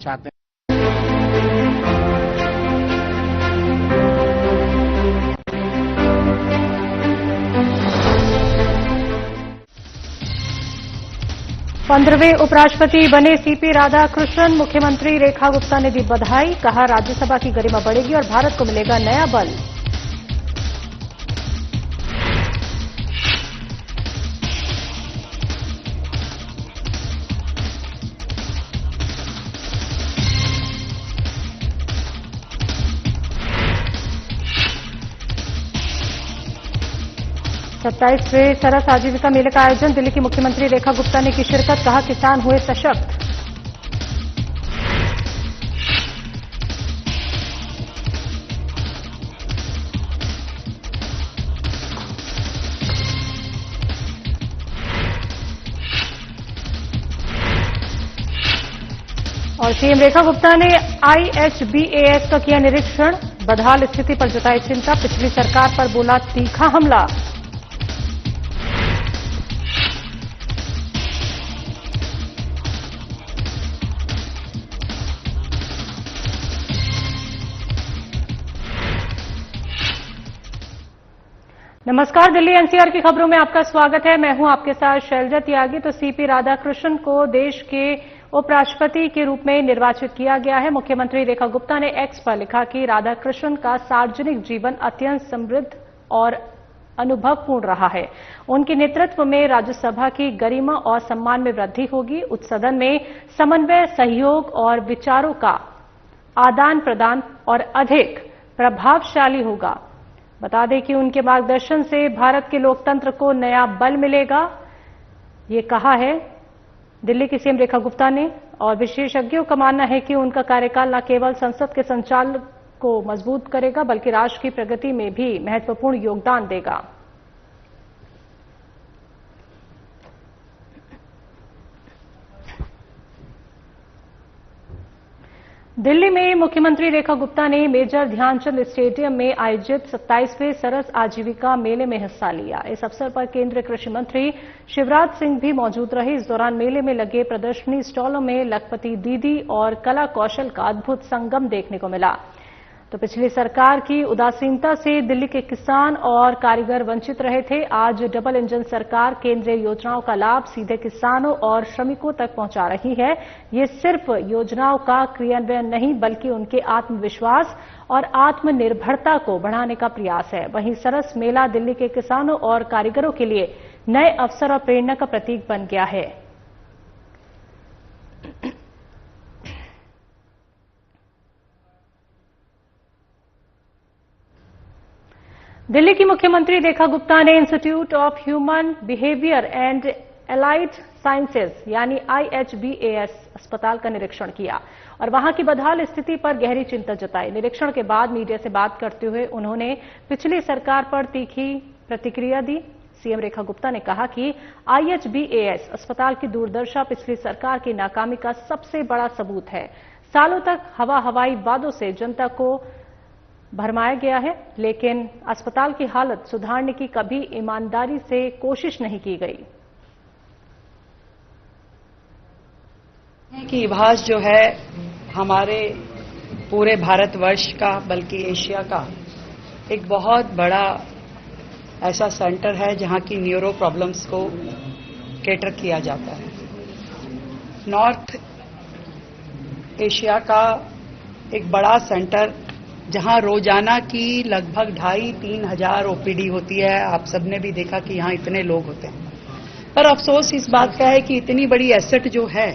चाहते हैं। पंद्रहवें उपराष्ट्रपति बने सीपी राधाकृष्णन, मुख्यमंत्री रेखा गुप्ता ने दी बधाई। कहा, राज्यसभा की गरिमा बढ़ेगी और भारत को मिलेगा नया बल। सत्ताईसवें सरस आजीविका मेले का आयोजन, दिल्ली की मुख्यमंत्री रेखा गुप्ता ने की शिरकत। कहा, किसान हुए सशक्त। और सीएम रेखा गुप्ता ने IHBAS का किया निरीक्षण। बदहाल स्थिति पर जताई चिंता। पिछली सरकार पर बोला तीखा हमला। नमस्कार, दिल्ली एनसीआर की खबरों में आपका स्वागत है। मैं हूं आपके साथ शैलजा त्यागी। तो सीपी राधाकृष्णन को देश के उपराष्ट्रपति के रूप में निर्वाचित किया गया है। मुख्यमंत्री रेखा गुप्ता ने एक्स पर लिखा कि राधाकृष्णन का सार्वजनिक जीवन अत्यंत समृद्ध और अनुभवपूर्ण रहा है। उनके नेतृत्व में राज्यसभा की गरिमा और सम्मान में वृद्धि होगी। उच्च सदन में समन्वय, सहयोग और विचारों का आदान प्रदान और अधिक प्रभावशाली होगा। बता दें कि उनके मार्गदर्शन से भारत के लोकतंत्र को नया बल मिलेगा, ये कहा है दिल्ली की सीएम रेखा गुप्ता ने। और विशेषज्ञों का मानना है कि उनका कार्यकाल न केवल संसद के संचालन को मजबूत करेगा बल्कि राष्ट्र की प्रगति में भी महत्वपूर्ण योगदान देगा। दिल्ली में मुख्यमंत्री रेखा गुप्ता ने मेजर ध्यानचंद स्टेडियम में आयोजित 27वें सरस आजीविका मेले में हिस्सा लिया। इस अवसर पर केंद्रीय कृषि मंत्री शिवराज सिंह भी मौजूद रहे। इस दौरान मेले में लगे प्रदर्शनी स्टॉलों में लखपति दीदी और कला कौशल का अद्भुत संगम देखने को मिला। तो पिछली सरकार की उदासीनता से दिल्ली के किसान और कारीगर वंचित रहे थे। आज डबल इंजन सरकार केंद्रीय योजनाओं का लाभ सीधे किसानों और श्रमिकों तक पहुंचा रही है। ये सिर्फ योजनाओं का क्रियान्वयन नहीं बल्कि उनके आत्मविश्वास और आत्मनिर्भरता को बढ़ाने का प्रयास है। वहीं सरस मेला दिल्ली के किसानों और कारीगरों के लिए नए अवसर और प्रेरणा का प्रतीक बन गया है। दिल्ली की मुख्यमंत्री रेखा गुप्ता ने institute of human behaviour and allied sciences यानी IHBAS अस्पताल का निरीक्षण किया और वहां की बदहाल स्थिति पर गहरी चिंता जताई। निरीक्षण के बाद मीडिया से बात करते हुए उन्होंने पिछली सरकार पर तीखी प्रतिक्रिया दी। सीएम रेखा गुप्ता ने कहा कि IHBAS अस्पताल की दुर्दशा पिछली सरकार की नाकामी का सबसे बड़ा सबूत है। सालों तक हवाई वादों से जनता को भरमाया गया है, लेकिन अस्पताल की हालत सुधारने की कभी ईमानदारी से कोशिश नहीं की गई। कि इभास जो है हमारे पूरे भारतवर्ष का बल्कि एशिया का एक बहुत बड़ा ऐसा सेंटर है जहां की न्यूरो प्रॉब्लम्स को कैटर किया जाता है। नॉर्थ एशिया का एक बड़ा सेंटर जहां रोजाना की लगभग 2,500-3 हजार OPD होती है। आप सबने भी देखा कि यहां इतने लोग होते हैं। पर अफसोस इस बात का है कि इतनी बड़ी एसेट जो है,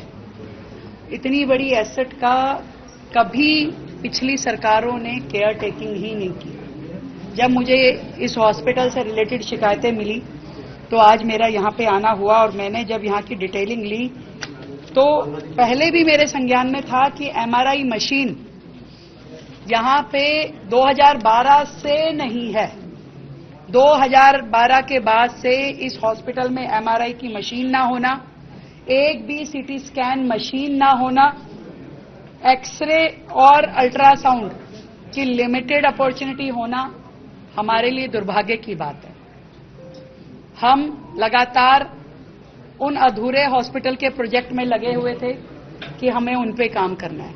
इतनी बड़ी एसेट का कभी पिछली सरकारों ने केयर टेकिंग ही नहीं की। जब मुझे इस हॉस्पिटल से रिलेटेड शिकायतें मिली तो आज मेरा यहां पे आना हुआ और मैंने जब यहां की डिटेलिंग ली तो पहले भी मेरे संज्ञान में था कि MRI मशीन यहां पे 2012 से नहीं है। 2012 के बाद से इस हॉस्पिटल में MRI की मशीन ना होना, एक भी CT स्कैन मशीन ना होना, एक्सरे और अल्ट्रासाउंड की लिमिटेड अपॉर्चुनिटी होना हमारे लिए दुर्भाग्य की बात है। हम लगातार उन अधूरे हॉस्पिटल के प्रोजेक्ट में लगे हुए थे कि हमें उन पे काम करना है।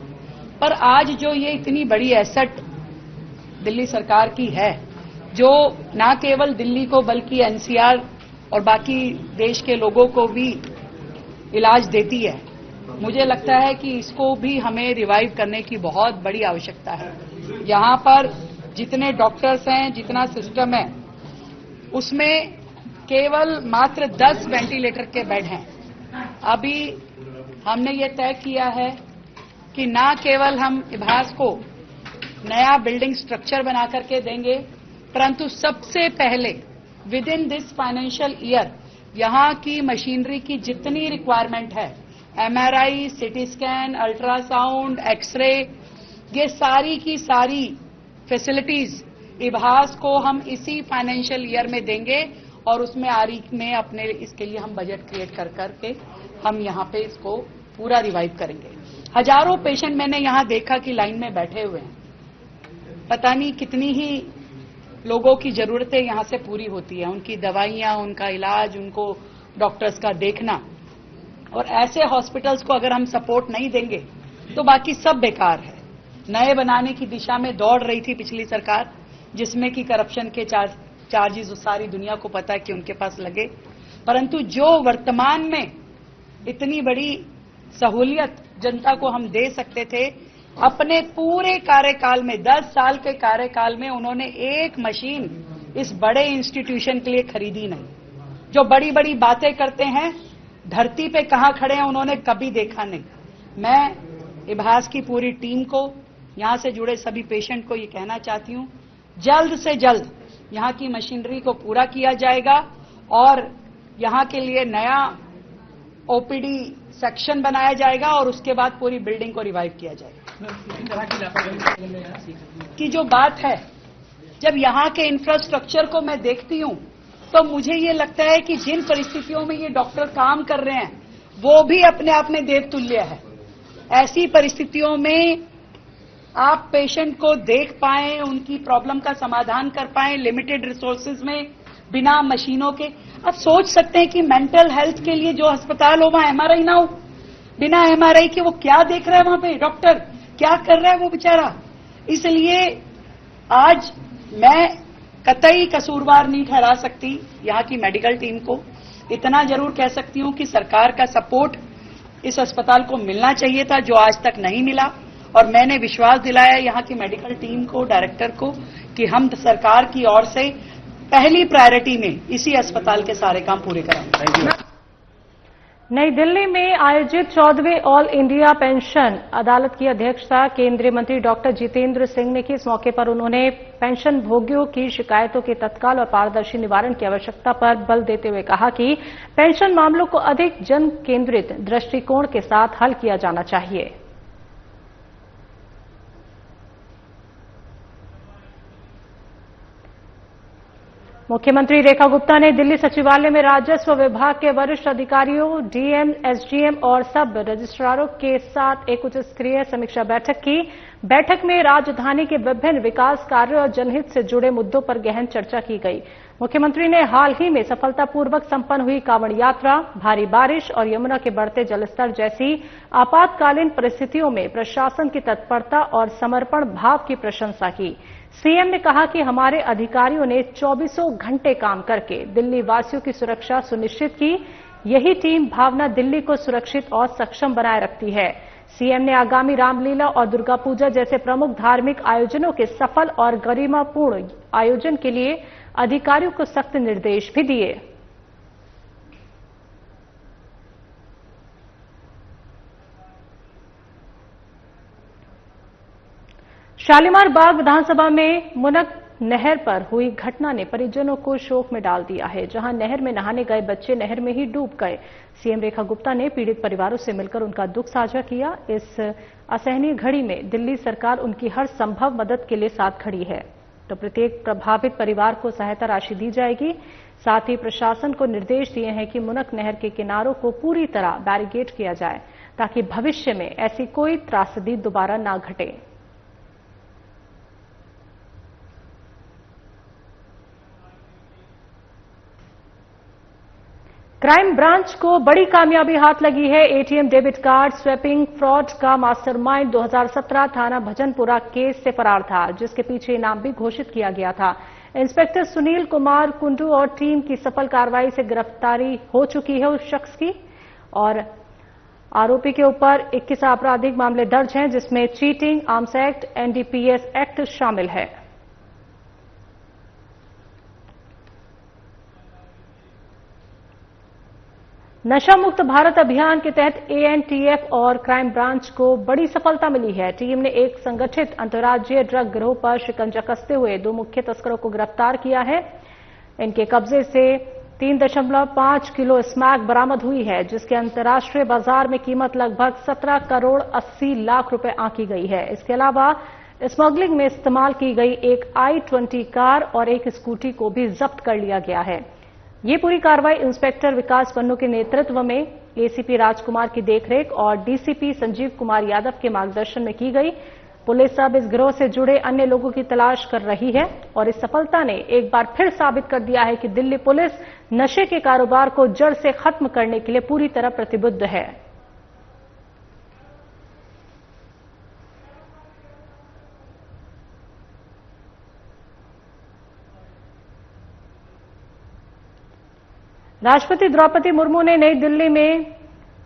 पर आज जो ये इतनी बड़ी एसेट दिल्ली सरकार की है, जो न केवल दिल्ली को बल्कि एनसीआर और बाकी देश के लोगों को भी इलाज देती है, मुझे लगता है कि इसको भी हमें रिवाइव करने की बहुत बड़ी आवश्यकता है। यहाँ पर जितने डॉक्टर्स हैं, जितना सिस्टम है, उसमें केवल मात्र 10 वेंटिलेटर के बेड हैं। अभी हमने ये तय किया है कि न केवल हम इभास को नया बिल्डिंग स्ट्रक्चर बना करके देंगे, परंतु सबसे पहले with in this financial year यहाँ की मशीनरी की जितनी रिक्वायरमेंट है, MRI, CT scan, ultrasound, x ray, ये सारी की सारी फैसिलिटीज इभास को हम इसी फाइनेंशियल ईयर में देंगे और उसमें आरी में अपने इसके लिए हम बजट क्रिएट कर करके हम यहाँ पे इसको पूरा रिवाइव करेंगे। हजारों पेशेंट मैंने यहाँ देखा कि लाइन में बैठे हुए हैं, पता नहीं कितनी ही लोगों की जरूरतें यहाँ से पूरी होती है, उनकी दवाइयां, उनका इलाज, उनको डॉक्टर्स का देखना। और ऐसे हॉस्पिटल्स को अगर हम सपोर्ट नहीं देंगे तो बाकी सब बेकार है। नए बनाने की दिशा में दौड़ रही थी पिछली सरकार, जिसमें कि करप्शन के चार्जेस सारी दुनिया को पता है कि उनके पास लगे, परंतु जो वर्तमान में इतनी बड़ी सहूलियत जनता को हम दे सकते थे, अपने पूरे कार्यकाल में 10 साल के कार्यकाल में उन्होंने एक मशीन इस बड़े इंस्टीट्यूशन के लिए खरीदी नहीं। जो बड़ी बड़ी बातें करते हैं, धरती पे कहां खड़े हैं उन्होंने कभी देखा नहीं। मैं इभास की पूरी टीम को, यहां से जुड़े सभी पेशेंट को ये कहना चाहती हूं, जल्द से जल्द यहां की मशीनरी को पूरा किया जाएगा और यहां के लिए नया ओपीडी सेक्शन बनाया जाएगा और उसके बाद पूरी बिल्डिंग को रिवाइव किया जाएगा। की जो बात है, जब यहां के इंफ्रास्ट्रक्चर को मैं देखती हूं तो मुझे ये लगता है कि जिन परिस्थितियों में ये डॉक्टर काम कर रहे हैं वो भी अपने आप में देवतुल्य है। ऐसी परिस्थितियों में आप पेशेंट को देख पाएं, उनकी प्रॉब्लम का समाधान कर पाएं, लिमिटेड रिसोर्सेज में, बिना मशीनों के। आप सोच सकते हैं कि मेंटल हेल्थ के लिए जो अस्पताल हो वहां एमआरआई ना हो, बिना एमआरआई के वो क्या देख रहा है वहां पे, डॉक्टर क्या कर रहा है वो बेचारा। इसलिए आज मैं कतई कसूरवार नहीं ठहरा सकती यहाँ की मेडिकल टीम को, इतना जरूर कह सकती हूँ कि सरकार का सपोर्ट इस अस्पताल को मिलना चाहिए था, जो आज तक नहीं मिला। और मैंने विश्वास दिलाया यहाँ की मेडिकल टीम को, डायरेक्टर को, कि हम सरकार की ओर से पहली प्रायोरिटी में इसी अस्पताल के सारे काम पूरे कराएंगे। नई दिल्ली में आयोजित 14वें ऑल इंडिया पेंशन अदालत की अध्यक्षता केंद्रीय मंत्री डॉक्टर जितेंद्र सिंह ने की। इस मौके पर उन्होंने पेंशन भोगियों की शिकायतों के तत्काल और पारदर्शी निवारण की आवश्यकता पर बल देते हुए कहा कि पेंशन मामलों को अधिक जन केंद्रित दृष्टिकोण के साथ हल किया जाना चाहिए। मुख्यमंत्री रेखा गुप्ता ने दिल्ली सचिवालय में राजस्व विभाग के वरिष्ठ अधिकारियों, डीएम, एसडीएम और सब रजिस्ट्रारों के साथ एक उच्च स्तरीय समीक्षा बैठक की। बैठक में राजधानी के विभिन्न विकास कार्यों और जनहित से जुड़े मुद्दों पर गहन चर्चा की गई। मुख्यमंत्री ने हाल ही में सफलतापूर्वक संपन्न हुई कांवड़ यात्रा, भारी बारिश और यमुना के बढ़ते जलस्तर जैसी आपातकालीन परिस्थितियों में प्रशासन की तत्परता और समर्पण भाव की प्रशंसा की। सीएम ने कहा कि हमारे अधिकारियों ने 24 घंटे काम करके दिल्ली वासियों की सुरक्षा सुनिश्चित की। यही टीम भावना दिल्ली को सुरक्षित और सक्षम बनाए रखती है। सीएम ने आगामी रामलीला और दुर्गा पूजा जैसे प्रमुख धार्मिक आयोजनों के सफल और गरिमापूर्ण आयोजन के लिए अधिकारियों को सख्त निर्देश भी दिए। शालीमार बाग विधानसभा में मुनक नहर पर हुई घटना ने परिजनों को शोक में डाल दिया है, जहां नहर में नहाने गए बच्चे नहर में ही डूब गए। सीएम रेखा गुप्ता ने पीड़ित परिवारों से मिलकर उनका दुख साझा किया। इस असहनीय घड़ी में दिल्ली सरकार उनकी हर संभव मदद के लिए साथ खड़ी है, तो प्रत्येक प्रभावित परिवार को सहायता राशि दी जाएगी। साथ ही प्रशासन को निर्देश दिए हैं कि मुनक नहर के किनारों को पूरी तरह बैरिकेड किया जाए, ताकि भविष्य में ऐसी कोई त्रासदी दोबारा ना घटे। क्राइम ब्रांच को बड़ी कामयाबी हाथ लगी है। ATM debit card swapping fraud का मास्टरमाइंड 2017 थाना भजनपुरा केस से फरार था, जिसके पीछे इनाम भी घोषित किया गया था। इंस्पेक्टर सुनील कुमार कुंडू और टीम की सफल कार्रवाई से गिरफ्तारी हो चुकी है उस शख्स की, और आरोपी के ऊपर 21 आपराधिक मामले दर्ज हैं, जिसमें cheating, arms act, NDPS act शामिल है। नशा मुक्त भारत अभियान के तहत एएनटीएफ और क्राइम ब्रांच को बड़ी सफलता मिली है। टीम ने एक संगठित अंतर्राज्यीय ड्रग गिरोह पर शिकंजा कसते हुए 2 मुख्य तस्करों को गिरफ्तार किया है। इनके कब्जे से 3.5 किलो स्मैक बरामद हुई है, जिसके अंतर्राष्ट्रीय बाजार में कीमत लगभग 17 करोड़ 80 लाख रुपए आंकी गई है। इसके अलावा स्मगलिंग में इस्तेमाल की गई एक i20 कार और एक स्कूटी को भी जब्त कर लिया गया है। ये पूरी कार्रवाई इंस्पेक्टर विकास पन्नू के नेतृत्व में एसीपी राजकुमार की देखरेख और डीसीपी संजीव कुमार यादव के मार्गदर्शन में की गई। पुलिस अब इस गिरोह से जुड़े अन्य लोगों की तलाश कर रही है और इस सफलता ने एक बार फिर साबित कर दिया है कि दिल्ली पुलिस नशे के कारोबार को जड़ से खत्म करने के लिए पूरी तरह प्रतिबद्ध है। राष्ट्रपति द्रौपदी मुर्मू ने नई दिल्ली में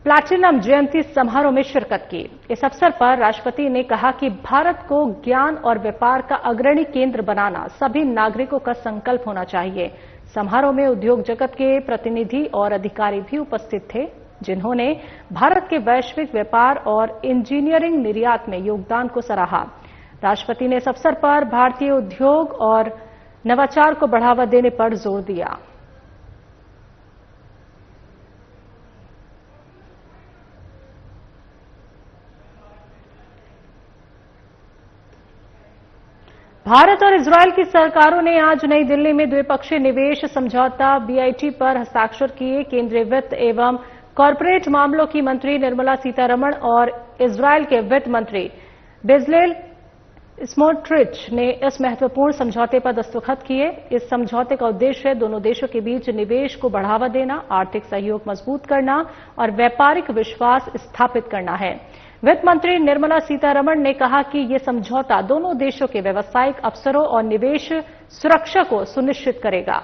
प्लैटिनम जयंती समारोह में शिरकत की। इस अवसर पर राष्ट्रपति ने कहा कि भारत को ज्ञान और व्यापार का अग्रणी केंद्र बनाना सभी नागरिकों का संकल्प होना चाहिए। समारोह में उद्योग जगत के प्रतिनिधि और अधिकारी भी उपस्थित थे, जिन्होंने भारत के वैश्विक व्यापार और इंजीनियरिंग निर्यात में योगदान को सराहा। राष्ट्रपति ने इस अवसर पर भारतीय उद्योग और नवाचार को बढ़ावा देने पर जोर दिया। भारत और इजरायल की सरकारों ने आज नई दिल्ली में द्विपक्षीय निवेश समझौता बीआईटी पर हस्ताक्षर किए। केंद्रीय वित्त एवं कॉरपोरेट मामलों की मंत्री निर्मला सीतारमण और इजरायल के वित्त मंत्री बेजलेल स्मोट्रिच ने इस महत्वपूर्ण समझौते पर दस्तखत किए। इस समझौते का उद्देश्य दोनों देशों के बीच निवेश को बढ़ावा देना, आर्थिक सहयोग मजबूत करना और व्यापारिक विश्वास स्थापित करना है। वित्त मंत्री निर्मला सीतारमण ने कहा कि यह समझौता दोनों देशों के व्यावसायिक अवसरों और निवेश सुरक्षा को सुनिश्चित करेगा।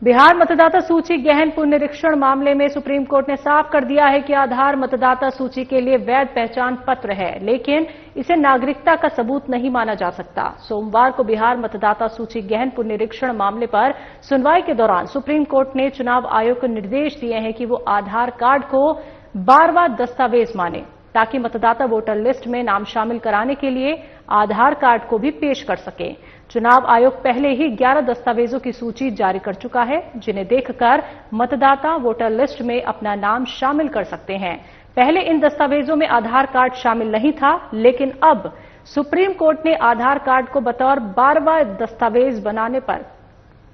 बिहार मतदाता सूची गहन पुनरीक्षण मामले में सुप्रीम कोर्ट ने साफ कर दिया है कि आधार मतदाता सूची के लिए वैध पहचान पत्र है, लेकिन इसे नागरिकता का सबूत नहीं माना जा सकता। सोमवार को बिहार मतदाता सूची गहन पुनरीक्षण मामले पर सुनवाई के दौरान सुप्रीम कोर्ट ने चुनाव आयोग को निर्देश दिए हैं कि वो आधार कार्ड को बार-बार दस्तावेज माने, ताकि मतदाता वोटर लिस्ट में नाम शामिल कराने के लिए आधार कार्ड को भी पेश कर सके। चुनाव आयोग पहले ही 11 दस्तावेजों की सूची जारी कर चुका है, जिन्हें देखकर मतदाता वोटर लिस्ट में अपना नाम शामिल कर सकते हैं। पहले इन दस्तावेजों में आधार कार्ड शामिल नहीं था, लेकिन अब सुप्रीम कोर्ट ने आधार कार्ड को बतौर 12वां दस्तावेज बनाने पर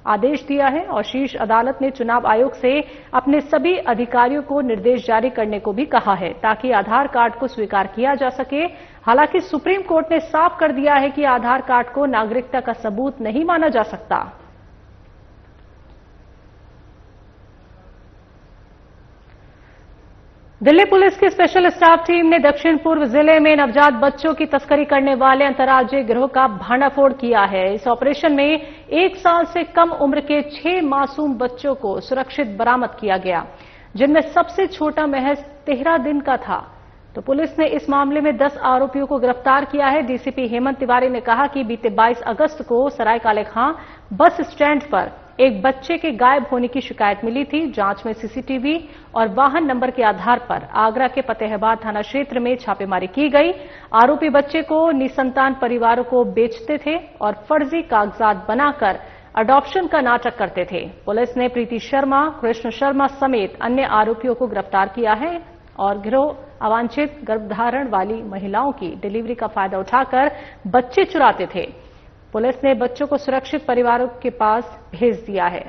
आदेश दिया है और शीर्ष अदालत ने चुनाव आयोग से अपने सभी अधिकारियों को निर्देश जारी करने को भी कहा है, ताकि आधार कार्ड को स्वीकार किया जा सके। हालांकि सुप्रीम कोर्ट ने साफ कर दिया है कि आधार कार्ड को नागरिकता का सबूत नहीं माना जा सकता। दिल्ली पुलिस की स्पेशल स्टाफ टीम ने दक्षिण पूर्व जिले में नवजात बच्चों की तस्करी करने वाले अंतर्राज्यीय गिरोह का भांडाफोड़ किया है। इस ऑपरेशन में 1 साल से कम उम्र के 6 मासूम बच्चों को सुरक्षित बरामद किया गया, जिनमें सबसे छोटा महज 13 दिन का था। तो पुलिस ने इस मामले में 10 आरोपियों को गिरफ्तार किया है। डीसीपी हेमंत तिवारी ने कहा कि बीते 22 अगस्त को सराय काले खां बस स्टैंड पर एक बच्चे के गायब होने की शिकायत मिली थी। जांच में सीसीटीवी और वाहन नंबर के आधार पर आगरा के फतेहाबाद थाना क्षेत्र में छापेमारी की गई। आरोपी बच्चे को निसंतान परिवारों को बेचते थे और फर्जी कागजात बनाकर अडॉप्शन का नाटक करते थे। पुलिस ने प्रीति शर्मा, कृष्ण शर्मा समेत अन्य आरोपियों को गिरफ्तार किया है और गिरोह अवांछित गर्भधारण वाली महिलाओं की डिलीवरी का फायदा उठाकर बच्चे चुराते थे। पुलिस ने बच्चों को सुरक्षित परिवारों के पास भेज दिया है।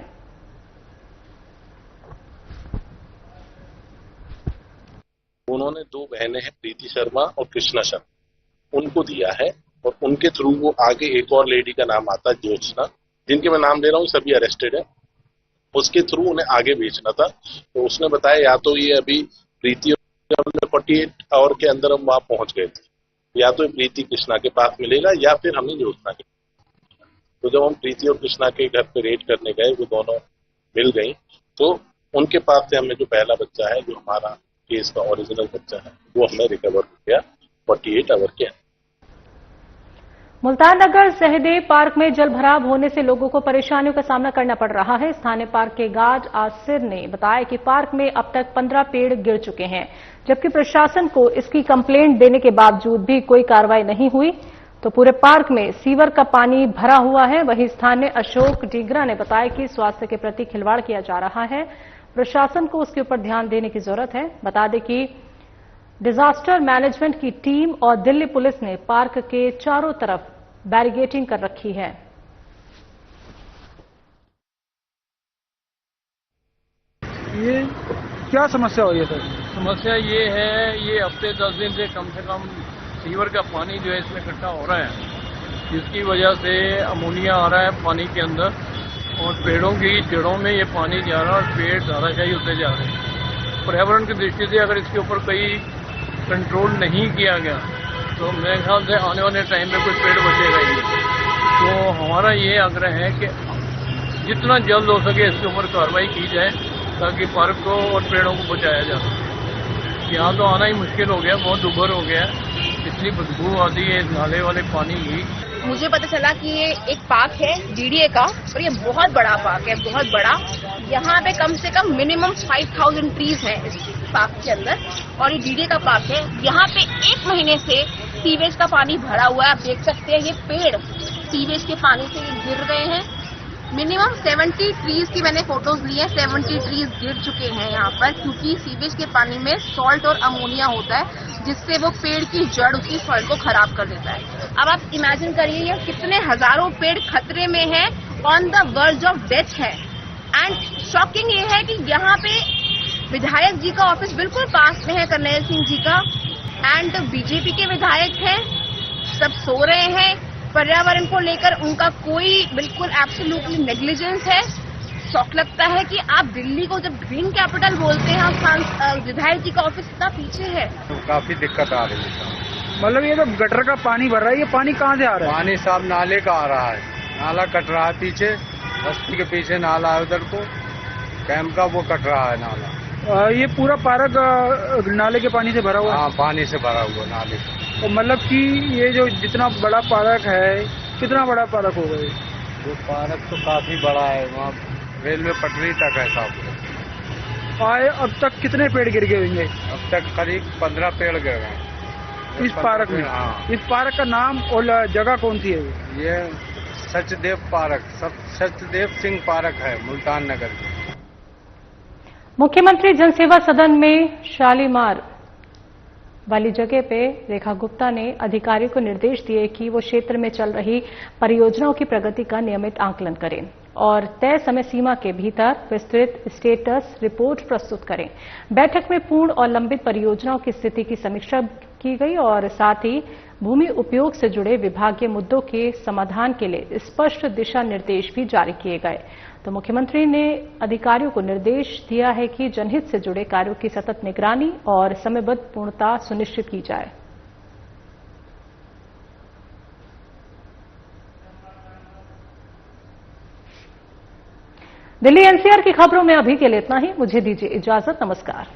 उन्होंने 2 बहनें हैं, प्रीति शर्मा और कृष्णा शर्मा, उनको दिया है और उनके थ्रू वो आगे एक और लेडी का नाम आता है ज्योत्सना, जिनके मैं नाम ले रहा हूँ, सभी अरेस्टेड है। उसके थ्रू उन्हें आगे बेचना था। तो उसने बताया या तो ये अभी प्रीति 48 आवर के अंदर हम वहां पहुंच गए थे, या तो प्रीति कृष्णा के पास मिलेगा या फिर हमें ज्योत्सना के। तो जब हम प्रीति और कृष्णा के घर पे रेड करने गए, वो दोनों मिल गई, तो उनके पास से हमें जो पहला बच्चा है, जो हमारा केस का ओरिजिनल बच्चा है, वो हमें रिकवर हो गया 48 आवर के अंदर। मुल्तान नगर सहदेव पार्क में जल भराव होने से लोगों को परेशानियों का सामना करना पड़ रहा है। स्थानीय पार्क के गार्ड आसिर ने बताया कि पार्क में अब तक 15 पेड़ गिर चुके हैं, जबकि प्रशासन को इसकी कंप्लेंट देने के बावजूद भी कोई कार्रवाई नहीं हुई। तो पूरे पार्क में सीवर का पानी भरा हुआ है। वहीं स्थानीय अशोक डीगरा ने बताया कि स्वास्थ्य के प्रति खिलवाड़ किया जा रहा है, प्रशासन को उसके ऊपर ध्यान देने की जरूरत है। बता दें कि डिजास्टर मैनेजमेंट की टीम और दिल्ली पुलिस ने पार्क के चारों तरफ बैरिगेटिंग कर रखी है। ये क्या समस्या हो रही है सर? समस्या ये है, ये हफ्ते 10 दिन से कम सीवर का पानी जो है इसमें इकट्ठा हो रहा है, जिसकी वजह से अमोनिया आ रहा है पानी के अंदर और पेड़ों की जड़ों में ये पानी जा रहा है और पेड़ धाराशायी होते जा रहे हैं। पर्यावरण की दृष्टि से अगर इसके ऊपर कोई कंट्रोल नहीं किया गया तो मेरे ख्याल से आने वाले टाइम में कोई पेड़ बचेगा ही नहीं। तो हमारा ये आग्रह है कि जितना जल्द हो सके इसके ऊपर कार्रवाई की जाए ताकि पार्क को और पेड़ों को बचाया जा सके। यहाँ तो आना ही मुश्किल हो गया, बहुत दुभर हो गया, इतनी बदबू आती है नाले वाले पानी की। मुझे पता चला कि ये एक पार्क है डीडीए का, और ये बहुत बड़ा पार्क है, बहुत बड़ा। यहाँ पे कम से कम मिनिमम 5000 ट्रीज हैं इस पार्क के अंदर, और ये डीडीए का पार्क है। यहाँ पे 1 महीने से सीवेज का पानी भरा हुआ है। आप देख सकते हैं ये पेड़ सीवेज के पानी से गिर गए हैं। मिनिमम 70 ट्रीज की मैंने फोटोज ली है, 70 ट्रीज गिर चुके हैं यहाँ पर, क्योंकि सीवेज के पानी में सॉल्ट और अमोनिया होता है, जिससे वो पेड़ की जड़ उसकी सॉइल को खराब कर देता है। अब आप इमेजिन करिए ये कितने हजारों पेड़ खतरे में हैं, on the verge of death है। एंड शॉकिंग ये है कि यहाँ पे विधायक जी का ऑफिस बिल्कुल पास में है, करनेल सिंह जी का, एंड बीजेपी के विधायक हैं, सब सो रहे हैं। पर्यावरण को लेकर उनका कोई बिल्कुल एब्सोल्युटली नेग्लिजेंस है। शौक लगता है कि आप दिल्ली को जब ग्रीन कैपिटल बोलते हैं, विधायक जी का ऑफिस इतना पीछे है। तो काफी दिक्कत आ रही है। मतलब ये तो गटर का पानी भर रहा है, ये पानी कहाँ से आ रहा है? पानी साहब नाले का आ रहा है, नाला कट रहा है पीछे, बस्ती के पीछे नाला है, उधर को कैंप का वो कट रहा है नाला। ये पूरा पार्क नाले के पानी से भरा हुआ है? हाँ, पानी से भरा हुआ नाले का। तो मतलब कि ये जो जितना बड़ा पार्क है, कितना बड़ा पार्क होगा ये? वो पार्क तो काफी बड़ा है, वहाँ रेलवे पटरी तक है साहब। आए अब तक कितने पेड़ गिर गए होंगे? अब तक करीब 15 पेड़ गिर गए इस पार्क में। हाँ। इस पार्क का नाम और जगह कौन सी है? ये सचदेव पार्क, सचदेव सिंह पार्क है, मुल्तान नगर में। मुख्यमंत्री जनसेवा सदन में शालीमार वाली जगह पे रेखा गुप्ता ने अधिकारियों को निर्देश दिए कि वो क्षेत्र में चल रही परियोजनाओं की प्रगति का नियमित आंकलन करें और तय समय सीमा के भीतर विस्तृत स्टेटस रिपोर्ट प्रस्तुत करें। बैठक में पूर्ण और लंबित परियोजनाओं की स्थिति की समीक्षा की गई और साथ ही भूमि उपयोग से जुड़े विभागीय मुद्दों के समाधान के लिए स्पष्ट दिशा निर्देश भी जारी किए गए। तो मुख्यमंत्री ने अधिकारियों को निर्देश दिया है कि जनहित से जुड़े कार्यों की सतत निगरानी और समयबद्ध पूर्णता सुनिश्चित की जाए। दिल्ली एनसीआर की खबरों में अभी के लिए इतना ही। मुझे दीजिए इजाजत। नमस्कार।